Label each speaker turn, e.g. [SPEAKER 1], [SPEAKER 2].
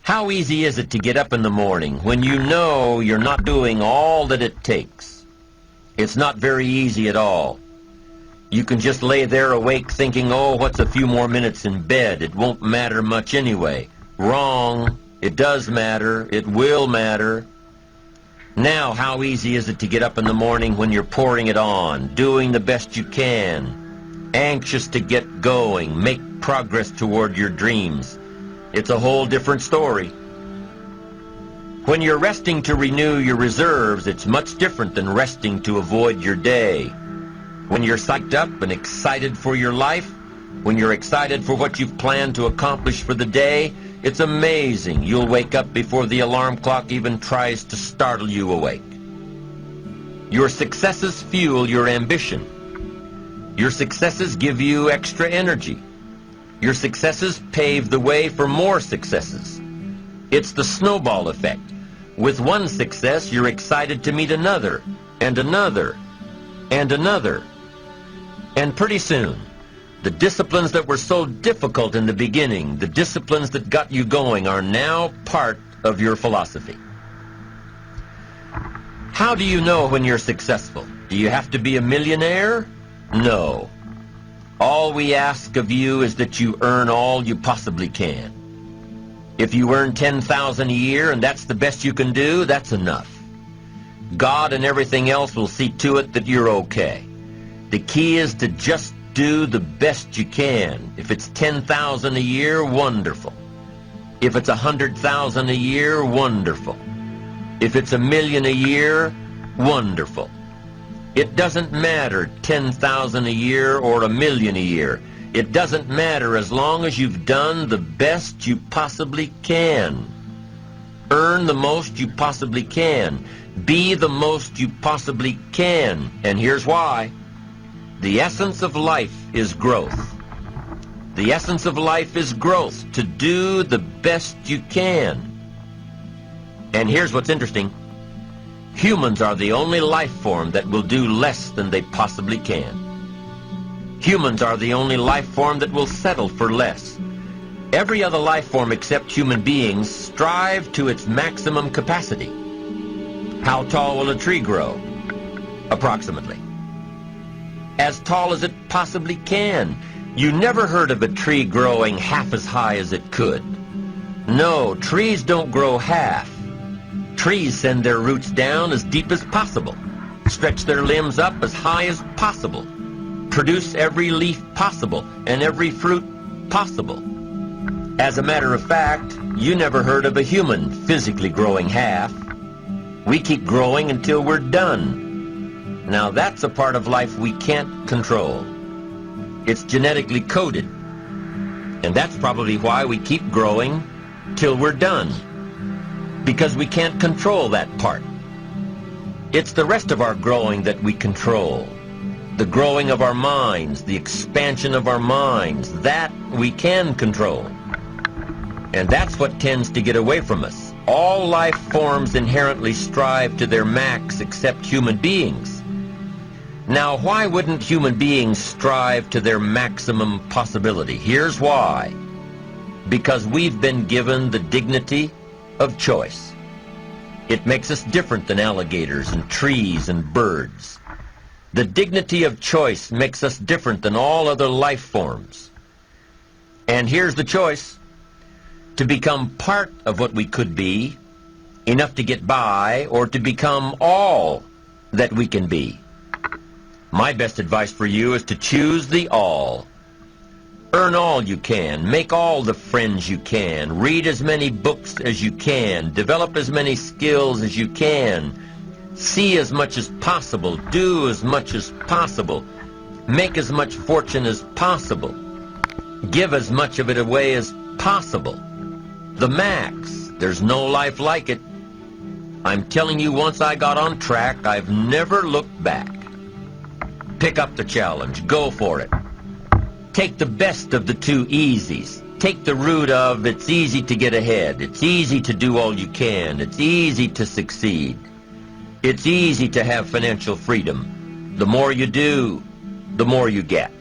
[SPEAKER 1] How easy is it to get up in the morning when you know you're not doing all that it takes? It's not very easy at all. You can just lay there awake thinking, oh, what's a few more minutes in bed? It won't matter much anyway. Wrong. It does matter. It will matter. Now, how easy is it to get up in the morning when you're pouring it on, doing the best you can, anxious to get going, make progress toward your dreams? It's a whole different story. When you're resting to renew your reserves, it's much different than resting to avoid your day. When you're psyched up and excited for your life, when you're excited for what you've planned to accomplish for the day, it's amazing. You'll wake up before the alarm clock even tries to startle you awake. Your successes fuel your ambition. Your successes give you extra energy. Your successes pave the way for more successes. It's the snowball effect. With one success, you're excited to meet another, and another, and another. And pretty soon, the disciplines that were so difficult in the beginning, the disciplines that got you going, are now part of your philosophy. How do you know when you're successful? Do you have to be a millionaire? No. All we ask of you is that you earn all you possibly can. If you earn $10,000 a year and that's the best you can do, that's enough. God and everything else will see to it that you're okay. The key is to just do the best you can. If it's $10,000 a year, wonderful. If it's $100,000 a year, wonderful. If it's $1 million a year, wonderful. It doesn't matter $10,000 a year or $1 million a year. It doesn't matter as long as you've done the best you possibly can. Earn the most you possibly can. Be the most you possibly can. And here's why. The essence of life is growth. The essence of life is growth, to do the best you can. And here's what's interesting. Humans are the only life form that will do less than they possibly can. Humans are the only life form that will settle for less. Every other life form except human beings strive to its maximum capacity. How tall will a tree grow? Approximately. As tall as it possibly can. You never heard of a tree growing half as high as it could. No, trees don't grow half. Trees send their roots down as deep as possible, stretch their limbs up as high as possible, produce every leaf possible and every fruit possible. As a matter of fact, you never heard of a human physically growing half. We keep growing until we're done. Now that's a part of life we can't control. It's genetically coded. And that's probably why we keep growing till we're done. Because we can't control that part. It's the rest of our growing that we control. The growing of our minds, the expansion of our minds, that we can control. And that's what tends to get away from us. All life forms inherently strive to their max except human beings. Now, why wouldn't human beings strive to their maximum possibility? Here's why. Because we've been given the dignity of choice. It makes us different than alligators and trees and birds. The dignity of choice makes us different than all other life forms. And here's the choice. To become part of what we could be, enough to get by, or to become all that we can be. My best advice for you is to choose the all. Earn all you can, make all the friends you can, read as many books as you can, develop as many skills as you can, see as much as possible, do as much as possible, make as much fortune as possible, give as much of it away as possible. The max. There's no life like it. I'm telling you, once I got on track, I've never looked back. Pick up the challenge. Go for it. Take the best of the two easies. Take the route of it's easy to get ahead. It's easy to do all you can. It's easy to succeed. It's easy to have financial freedom. The more you do, the more you get.